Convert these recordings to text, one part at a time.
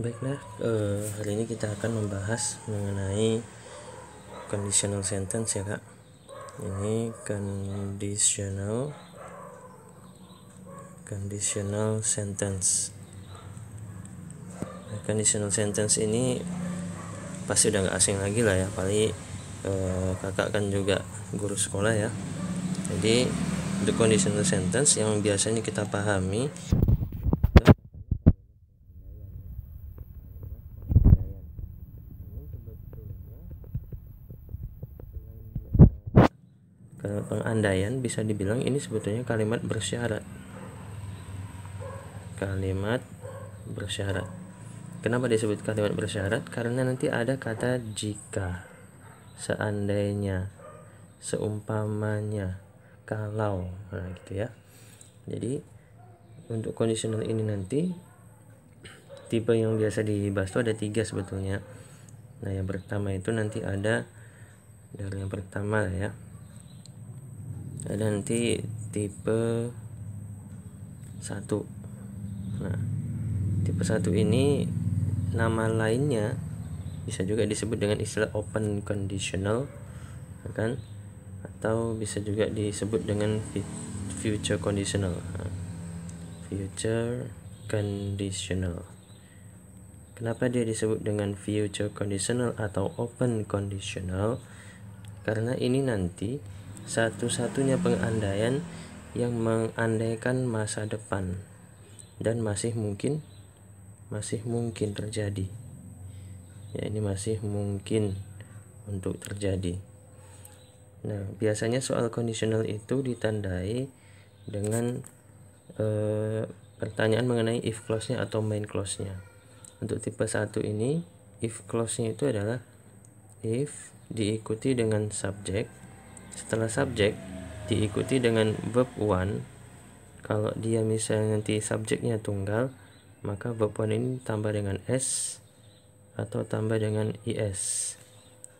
Baiklah, hari ini kita akan membahas mengenai conditional sentence ya Kak. Ini conditional sentence. Conditional sentence ini pasti udah gak asing lagi lah ya, paling kakak kan juga guru sekolah ya. Jadi the conditional sentence yang biasanya kita pahami pengandaian, bisa dibilang ini sebetulnya kalimat bersyarat. Kenapa disebut kalimat bersyarat? Karena nanti ada kata jika, seandainya, seumpamanya, kalau, nah gitu ya. Jadi untuk conditional ini nanti tipe yang biasa dibahas itu ada 3 sebetulnya. Nah yang pertama itu nanti ada dari yang pertama ya, ada nanti tipe 1. Nah tipe 1 ini nama lainnya bisa juga disebut dengan istilah open conditional, kan? Atau bisa juga disebut dengan future conditional. Future conditional. Kenapa dia disebut dengan future conditional atau open conditional? Karena ini nanti satu-satunya pengandaian yang mengandaikan masa depan dan masih mungkin terjadi. Ya, ini masih mungkin untuk terjadi. Nah, biasanya soal conditional itu ditandai dengan pertanyaan mengenai if clause-nya atau main clause-nya. Untuk tipe 1 ini, if clause-nya itu adalah if diikuti dengan subjek, setelah subjek diikuti dengan verb 1. Kalau dia misalnya nanti subjeknya tunggal, maka verb 1 ini tambah dengan s atau tambah dengan is,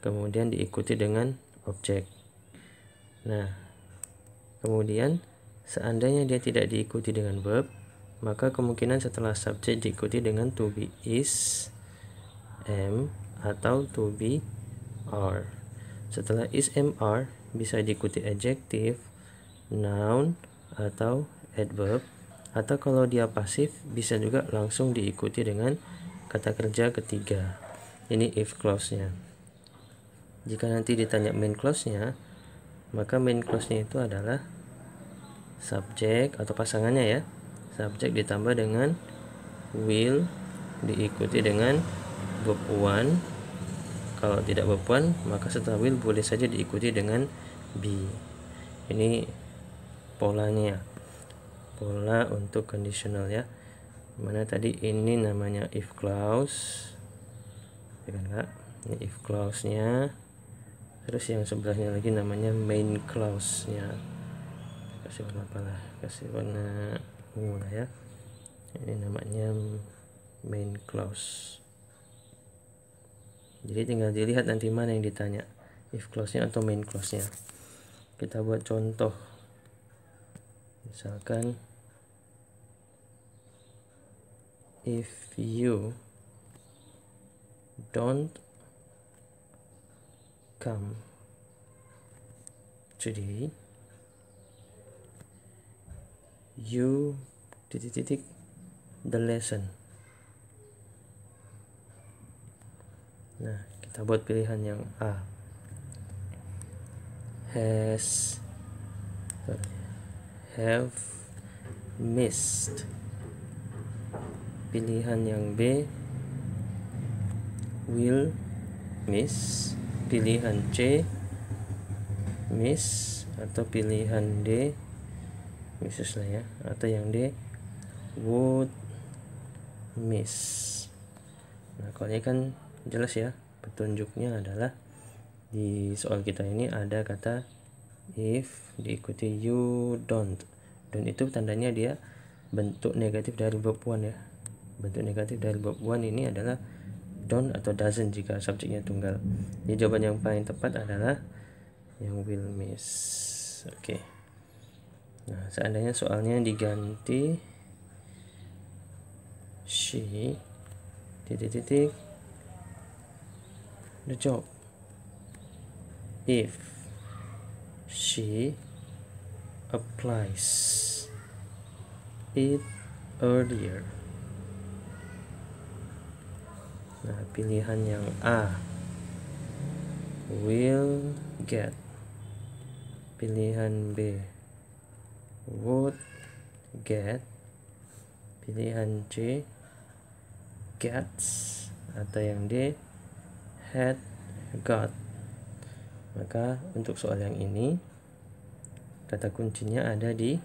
kemudian diikuti dengan objek. Nah, kemudian seandainya dia tidak diikuti dengan verb, maka kemungkinan setelah subjek diikuti dengan to be is, am, atau to be are. Setelah is, am, are bisa diikuti adjective, noun, atau adverb, atau kalau dia pasif bisa juga langsung diikuti dengan kata kerja ketiga. Ini if clause-nya. Jika nanti ditanya main clause-nya, maka main clause-nya itu adalah subjek atau pasangannya ya. Subjek ditambah dengan will diikuti dengan verb 1. Kalau tidak verb 1, maka setelah will boleh saja diikuti dengan be. Ini polanya, pola untuk conditional ya. Mana tadi ini namanya if clause, ya kan Kak? Ini if clause-nya. Terus yang sebelahnya lagi namanya main clause-nya. Kasih warna apa lah? Kasih warna ungu lah ya. Ini namanya main clause. Jadi tinggal dilihat nanti mana yang ditanya, if clause-nya atau main clause-nya. Kita buat contoh. Misalkan if you don't come today, you the lesson. Nah, kita buat pilihan yang A. Have missed. Pilihan yang B, will miss. Pilihan C, miss. Atau pilihan D, missus lah ya, atau yang D, would miss. Nah, kalau ini kan jelas ya, petunjuknya adalah di soal kita ini ada kata if diikuti you don't. Don't itu tandanya dia bentuk negatif dari verb 1 ya. Bentuk negatif dari verb 1 ini adalah don't atau doesn't jika subjeknya tunggal. Jadi jawaban yang paling tepat adalah yang will miss. Oke. Nah, seandainya soalnya diganti she titik the job if she applies it earlier. Nah, pilihan yang A, will get. Pilihan B, would get. Pilihan C, gets, atau yang D, had got. Maka untuk soal yang ini kata kuncinya ada di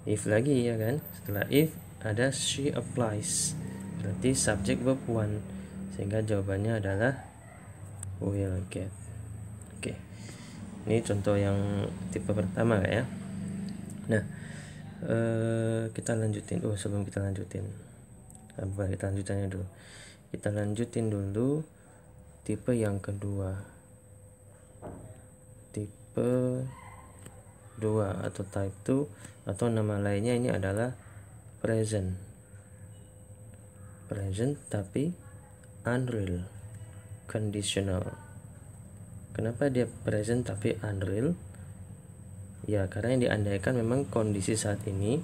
if lagi, ya kan. Setelah if ada she applies, berarti subject verb one, sehingga jawabannya adalah will get. Oke, ini contoh yang tipe pertama ya. Nah, kita lanjutin. Sebelum kita lanjutin, kita lanjutannya dulu. Kita lanjutin dulu tipe yang kedua. Tipe 2 atau type 2 atau nama lainnya ini adalah present tapi unreal conditional. Kenapa dia present tapi unreal? Ya, karena yang diandaikan memang kondisi saat ini,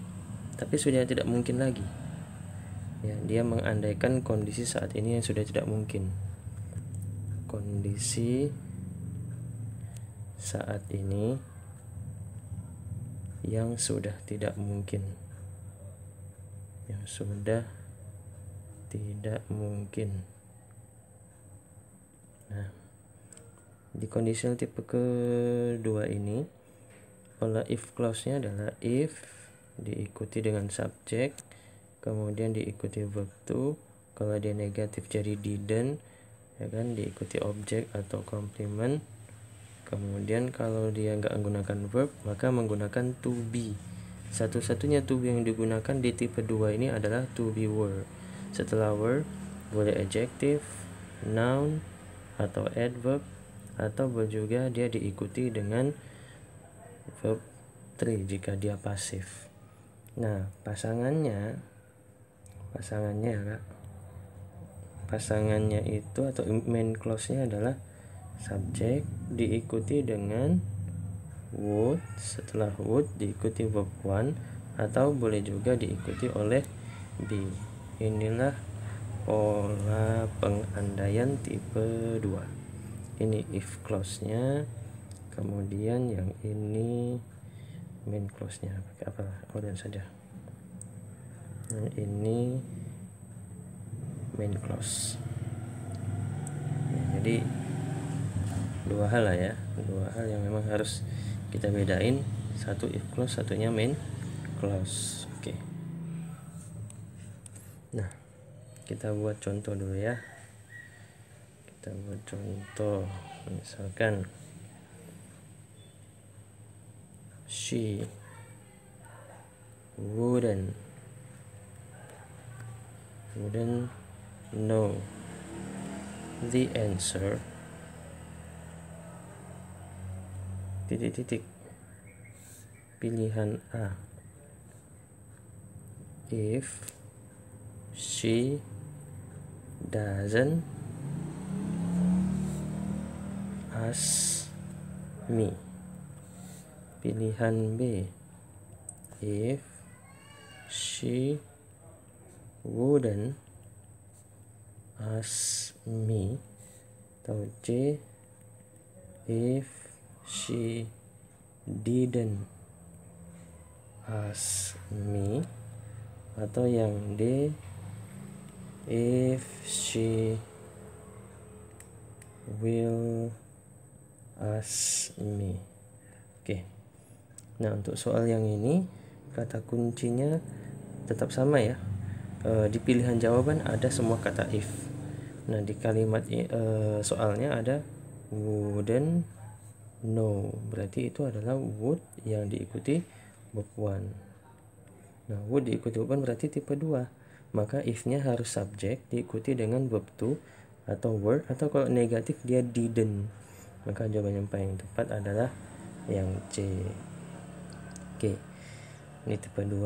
tapi sudah tidak mungkin lagi. Ya, dia mengandaikan kondisi saat ini yang sudah tidak mungkin. Kondisi saat ini yang sudah tidak mungkin. Yang sudah tidak mungkin. Nah, di conditional tipe kedua ini, pola if clause-nya adalah if diikuti dengan subjek, kemudian diikuti verb to. Kalau dia negatif jadi didn't, ya kan, diikuti objek atau complement. Kemudian kalau dia nggak menggunakan verb, maka menggunakan to be. Satu-satunya to be yang digunakan di tipe 2 ini adalah to be word. Setelah word boleh adjective, noun, atau adverb, atau boleh juga dia diikuti dengan verb 3 jika dia pasif. Nah, pasangannya itu atau main clause-nya adalah subjek diikuti dengan would, setelah would diikuti verb one, atau boleh juga diikuti oleh be. Inilah pola pengandaian tipe 2. Ini if clause-nya, kemudian yang ini main clause-nya. Pakai apa? Dan saja. Nah, ini main clause. Jadi dua hal lah ya, dua hal yang memang harus kita bedain, satu if clause, satunya main clause. Oke. Nah, kita buat contoh dulu ya. Kita buat contoh, misalkan she wouldn't know the answer titik pilihan A if she doesn't ask me. Pilihan B if she wouldn't ask me, atau C if she didn't ask me, atau yang D if she will ask me. Oke. Nah, untuk soal yang ini kata kuncinya tetap sama ya. Di pilihan jawaban ada semua kata if. Nah, di kalimat soalnya ada wouldn't know, berarti itu adalah would yang diikuti verb one. Nah, would diikuti verb one berarti tipe 2. Maka if-nya harus subjek diikuti dengan verb to atau word, atau kalau negatif dia didn't. Maka jawaban yang paling tepat adalah yang C. Oke. Ini tipe 2.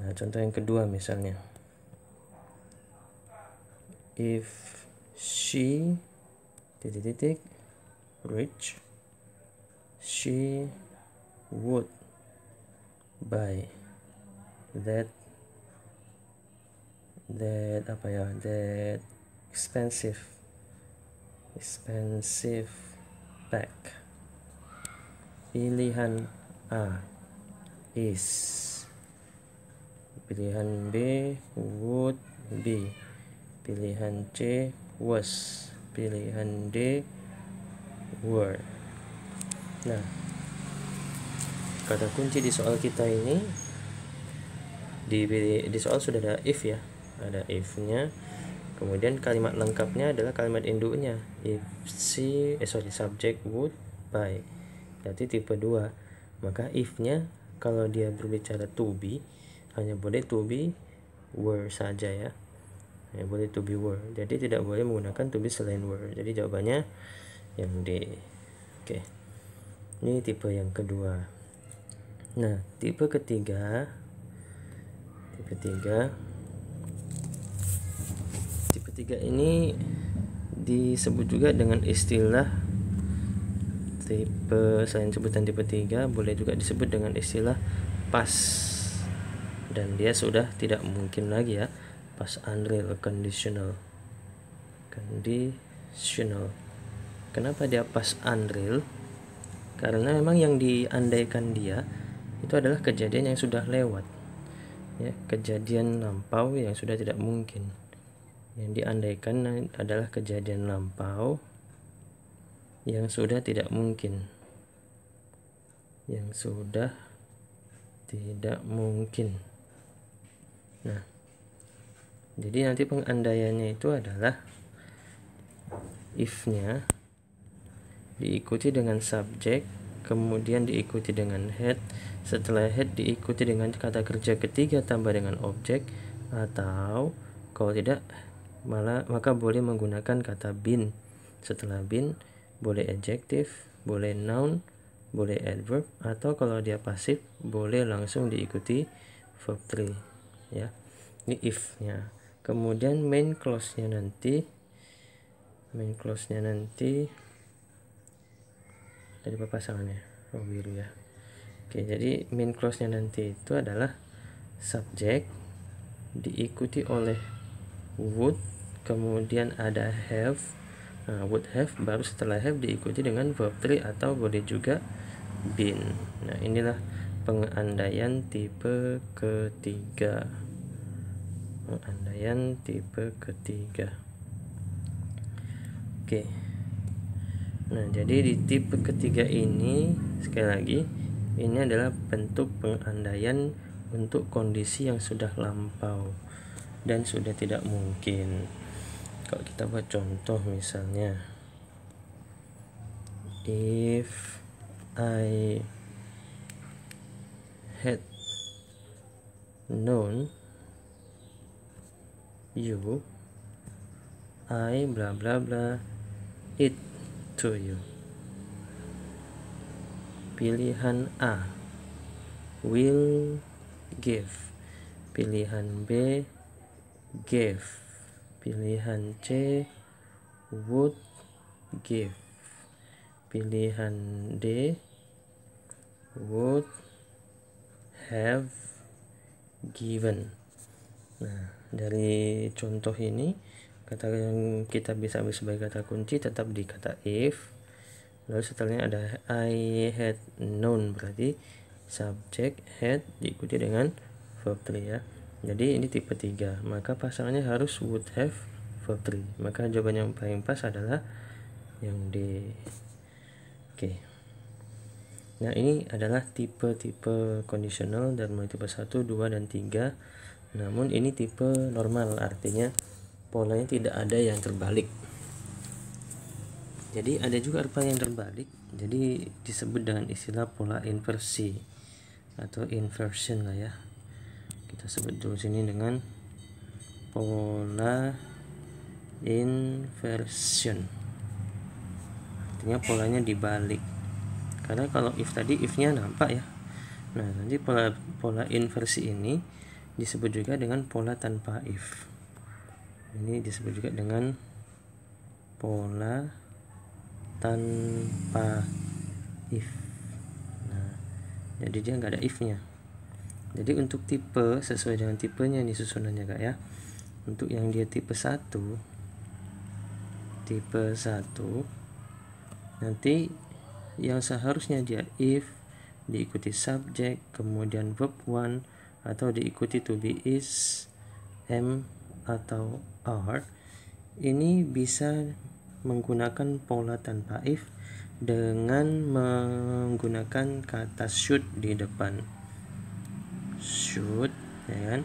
Nah, contoh yang kedua misalnya. if she rich, she would buy that expensive bag. Pilihan A is, pilihan B would be, pilihan C was, pilihan D were. Nah, kata kunci di soal kita ini, di soal sudah ada if ya, ada if-nya, kemudian kalimat lengkapnya adalah kalimat induknya, if subject would buy, berarti tipe 2. Maka if-nya kalau dia berbicara to be, hanya boleh to be were saja ya, hanya boleh to be were, jadi tidak boleh menggunakan to be selain were. Jadi jawabannya yang D. Oke, ini tipe yang kedua. Nah, tipe ketiga ini disebut juga dengan istilah tipe, selain sebutan tipe 3 boleh juga disebut dengan istilah past, dan dia sudah tidak mungkin lagi ya, past unreal, conditional. Kenapa dia past unreal? Karena memang yang diandaikan dia itu adalah kejadian yang sudah lewat ya, kejadian lampau yang sudah tidak mungkin. Yang diandaikan adalah kejadian lampau yang sudah tidak mungkin, Nah, jadi nanti pengandaiannya itu adalah if-nya diikuti dengan subjek, kemudian diikuti dengan head, setelah head diikuti dengan kata kerja ketiga tambah dengan objek, atau kalau tidak maka boleh menggunakan kata been. Setelah been boleh adjective, boleh noun, boleh adverb, atau kalau dia pasif boleh langsung diikuti verb 3 ya. Ini if-nya. Kemudian main clause-nya nanti dari pasangannya biru ya. Oke, jadi main clause-nya nanti itu adalah subjek diikuti oleh would, kemudian ada have, would have, baru setelah have diikuti dengan verb 3 atau boleh juga been. Nah, inilah pengandaian tipe ketiga. Oke. Nah, jadi di tipe ketiga ini, sekali lagi, ini adalah bentuk pengandaian untuk kondisi yang sudah lampau dan sudah tidak mungkin. Kalau kita buat contoh misalnya, if I had known you, I bla bla bla it to you. Pilihan A will give, pilihan B gave, pilihan C would give, pilihan D would have given. Nah, dari contoh ini kata yang kita bisa ambil sebagai kata kunci tetap di kata if, lalu setelahnya ada I had known, berarti subjek had diikuti dengan verb 3 ya. Jadi ini tipe 3, maka pasangannya harus would have verb 3. Maka jawaban yang paling pas adalah yang D. Oke. Nah, ini adalah tipe-tipe kondisional dan mulai tipe 1, 2, dan 3. Namun ini tipe normal, artinya polanya tidak ada yang terbalik. Jadi ada juga pola yang terbalik, jadi disebut dengan istilah pola inversi atau inversion lah ya. Kita sebut dulu sini dengan pola inversion, artinya polanya dibalik. Karena kalau if tadi if-nya nampak ya, nah nanti pola inversi ini disebut juga dengan pola tanpa if. Ini disebut juga dengan pola tanpa if. Nah, jadi dia nggak ada if-nya. Jadi untuk tipe sesuai dengan tipenya nih susunannya kak ya. Untuk yang dia tipe 1 nanti yang seharusnya dia if diikuti subjek kemudian verb one atau diikuti to be is, am atau are, ini bisa menggunakan pola tanpa if dengan menggunakan kata should di depan. Should, ya kan?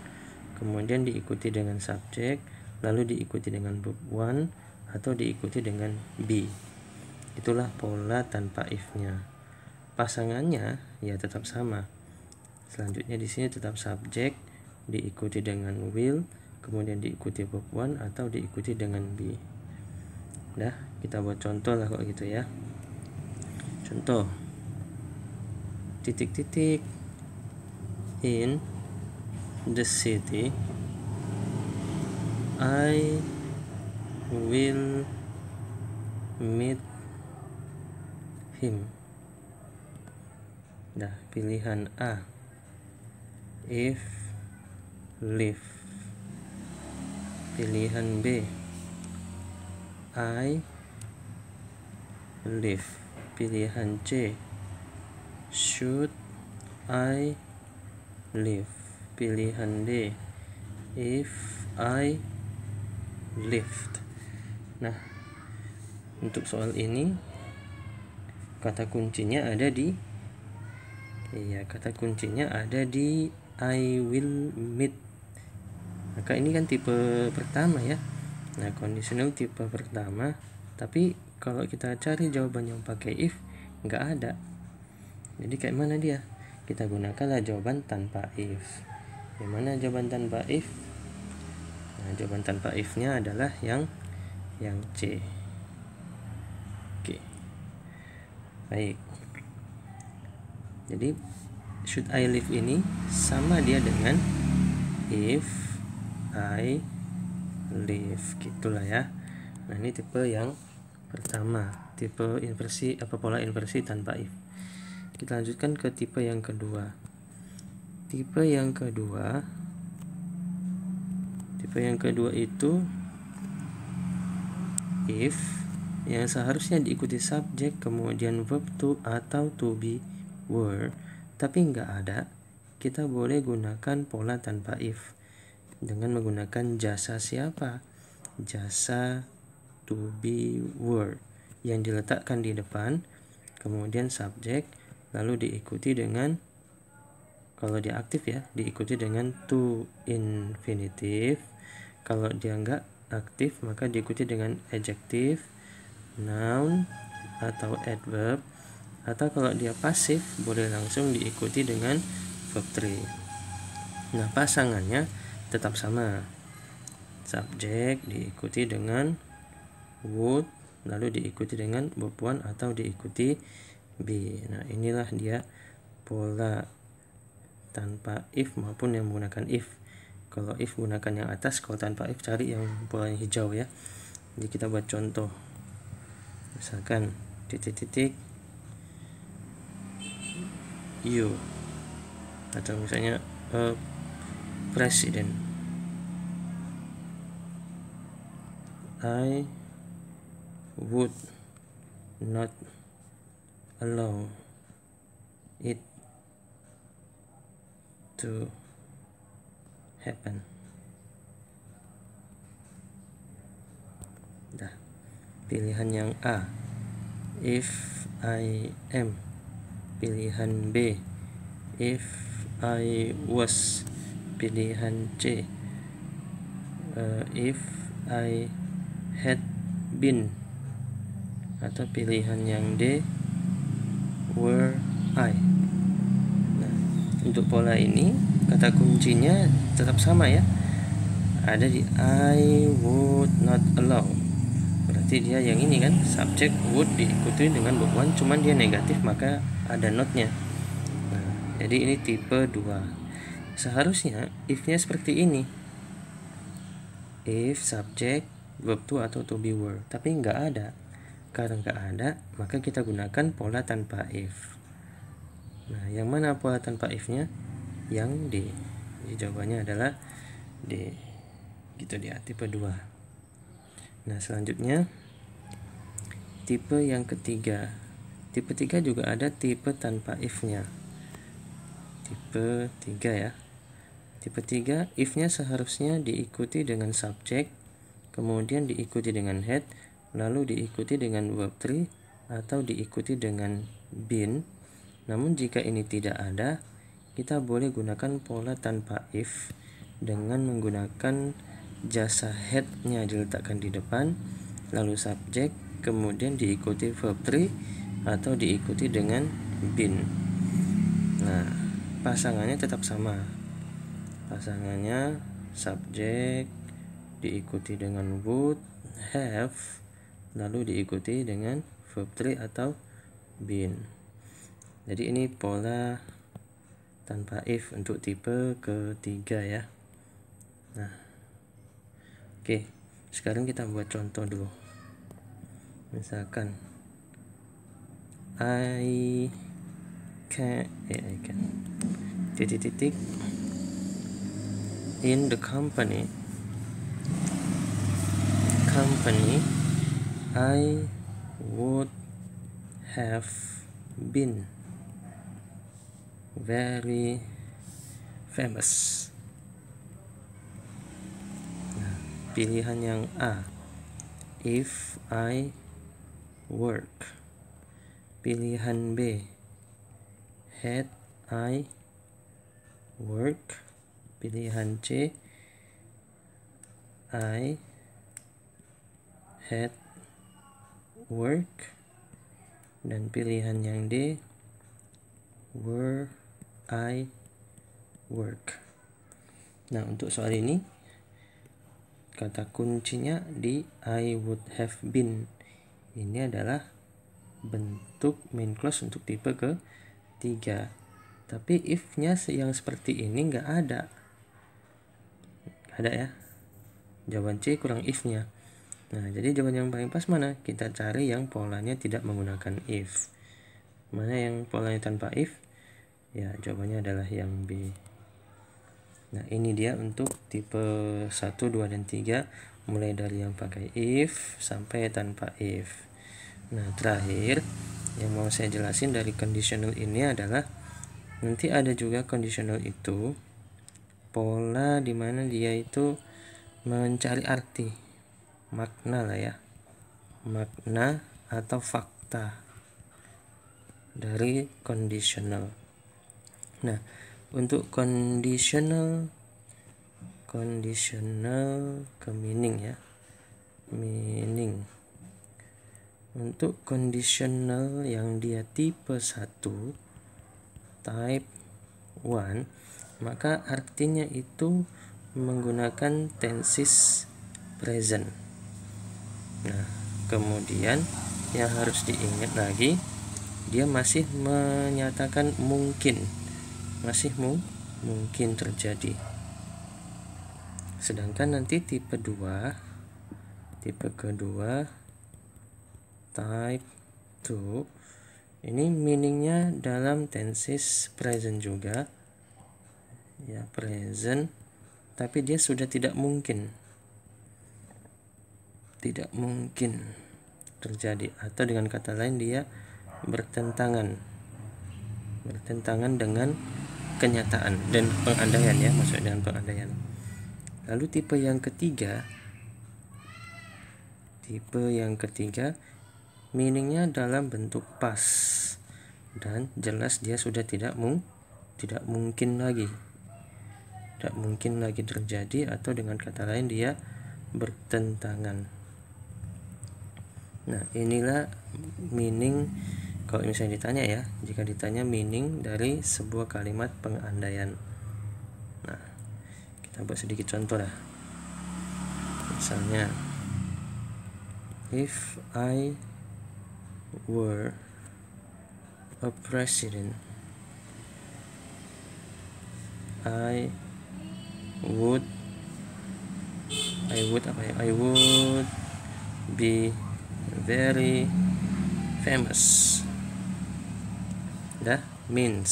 Kemudian diikuti dengan subjek, lalu diikuti dengan verb one atau diikuti dengan be. Itulah pola tanpa if-nya. Pasangannya ya tetap sama. Selanjutnya di sini tetap subjek diikuti dengan will, kemudian diikuti verb one atau diikuti dengan be. Nah, kita buat contoh lah kok gitu ya. Contoh. Titik-titik. In the city I will meet him. Nah, pilihan A if, live. Pilihan B I live. Pilihan C should I live. Pilihan D if I lived. Nah, untuk soal ini kata kuncinya ada di I will meet. Maka ini kan tipe pertama ya. Nah, conditional tipe pertama, tapi kalau kita cari jawaban yang pakai if nggak ada. Jadi kayak mana dia? Kita gunakanlah jawaban tanpa if. Yang mana jawaban tanpa if? Nah, jawaban tanpa if-nya adalah yang C. Oke. Baik. Jadi should I live ini sama dia dengan if I live, gitulah ya. Nah, ini tipe yang pertama, tipe inversi pola inversi tanpa if. Kita lanjutkan ke tipe yang kedua. Tipe yang kedua itu if yang seharusnya diikuti subjek kemudian verb to atau to be were, tapi nggak ada, kita boleh gunakan pola tanpa if dengan menggunakan jasa siapa? Jasa to be were yang diletakkan di depan, kemudian subjek, lalu diikuti dengan, kalau dia aktif ya, diikuti dengan to infinitive. Kalau dia nggak aktif maka diikuti dengan adjective, noun atau adverb, atau kalau dia pasif boleh langsung diikuti dengan verb 3. Nah, pasangannya tetap sama. Subjek diikuti dengan would, lalu diikuti dengan verb one atau diikuti be. Nah, inilah dia pola tanpa if maupun yang menggunakan if. Kalau if gunakan yang atas, kalau tanpa if cari yang pola yang hijau ya. Jadi kita buat contoh. Misalkan titik-titik you, atau misalnya president. I would not allow it to happen. Dah. Pilihan yang A if I am. Pilihan B if I was. Pilihan C if I had been, atau pilihan yang D were I. Nah, untuk pola ini kata kuncinya tetap sama ya, ada di I would not allow. Berarti dia yang ini kan, subjek would diikuti dengan verb one, cuman dia negatif maka ada not-nya. Nah, jadi ini tipe 2. Seharusnya if-nya seperti ini. if subject verb to atau to be were, tapi nggak ada. Karena nggak ada, maka kita gunakan pola tanpa if. Nah, yang mana pola tanpa if-nya? Yang D. Jadi jawabannya adalah D. Gitu dia, tipe 2. Nah, selanjutnya tipe yang ketiga. Tipe 3 juga ada tipe tanpa if-nya. Tipe 3 ya. Tipe 3, if-nya seharusnya diikuti dengan subjek, kemudian diikuti dengan head, lalu diikuti dengan verb 3 atau diikuti dengan been. Namun jika ini tidak ada, kita boleh gunakan pola tanpa if dengan menggunakan jasa head-nya diletakkan di depan, lalu subjek, kemudian diikuti verb 3 atau diikuti dengan been. Nah, pasangannya tetap sama. Pasangannya subjek diikuti dengan would, have, lalu diikuti dengan verb 3 atau been. Jadi ini pola tanpa if untuk tipe ketiga ya. Nah, oke, sekarang kita buat contoh dulu. Misalkan I can titik-titik in the company I would have been very famous. Nah, pilihan yang A, if I work. Pilihan B, had I work. Pilihan C, I had work. Dan pilihan yang D, were I work. Nah, untuk soal ini kata kuncinya di I would have been. Ini adalah bentuk main clause untuk tipe ketiga. Tapi if-nya yang seperti ini nggak ada. Ada ya. Jawaban C kurang if-nya. Nah, jadi jawaban yang paling pas mana? Kita cari yang polanya tidak menggunakan if. Mana yang polanya tanpa if? Ya, jawabannya adalah yang B. Nah, ini dia untuk tipe 1, 2, dan 3. Mulai dari yang pakai if sampai tanpa if. Nah, terakhir yang mau saya jelasin dari conditional ini adalah nanti ada juga conditional itu pola dimana dia itu mencari arti, makna lah ya, makna atau fakta dari conditional. Nah, untuk conditional ke meaning ya, meaning. Untuk conditional yang dia tipe 1 type 1, maka artinya itu menggunakan tenses present. Nah, kemudian yang harus diingat lagi, dia masih menyatakan mungkin, masih mungkin terjadi. Sedangkan nanti tipe kedua type 2 ini meaningnya dalam tenses present juga ya, present, tapi dia sudah tidak mungkin terjadi, atau dengan kata lain dia bertentangan dengan kenyataan dan pengandaian ya, maksud dengan pengandaian. Lalu tipe yang ketiga meaningnya dalam bentuk past dan jelas dia sudah tidak mungkin lagi terjadi, atau dengan kata lain dia bertentangan. Nah, inilah meaning kalau misalnya ditanya ya, jika ditanya meaning dari sebuah kalimat pengandaian. Nah, kita buat sedikit contoh lah. Misalnya, if I were a president, I would I would apa ya? I would be very famous. Dah, means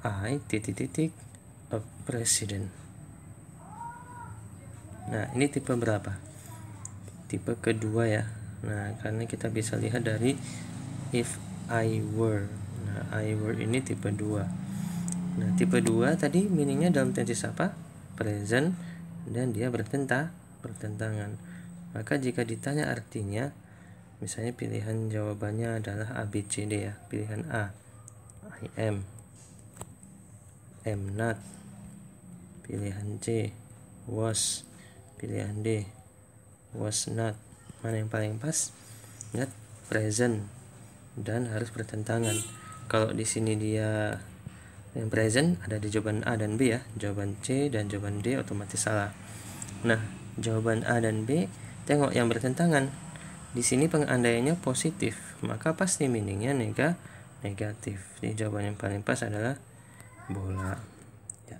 I a president. Nah, ini tipe berapa? Tipe kedua ya. Nah, karena kita bisa lihat dari if I were. Nah, I were ini tipe 2. Nah, tipe 2 tadi meaningnya dalam tenses apa? Present, dan dia bertentangan. Maka jika ditanya artinya, misalnya pilihan jawabannya adalah A, B, C, D ya. Pilihan A, I am not. Pilihan C, was. Pilihan D, was not. Mana yang paling pas? Ingat, present dan harus bertentangan. Kalau di sini dia yang present ada di jawaban A dan B ya. Jawaban C dan jawaban D otomatis salah. Nah, jawaban A dan B, tengok yang bertentangan. Di sini pengandaiannya positif, maka pasti meaningnya negatif. Jadi jawaban yang paling pas adalah bola. Ya.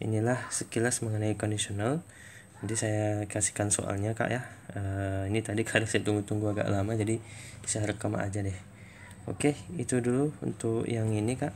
Inilah sekilas mengenai conditional. Nanti saya kasihkan soalnya kak ya. Ini tadi karena saya tunggu-tunggu agak lama, jadi saya rekam aja deh. Oke, itu dulu untuk yang ini kak.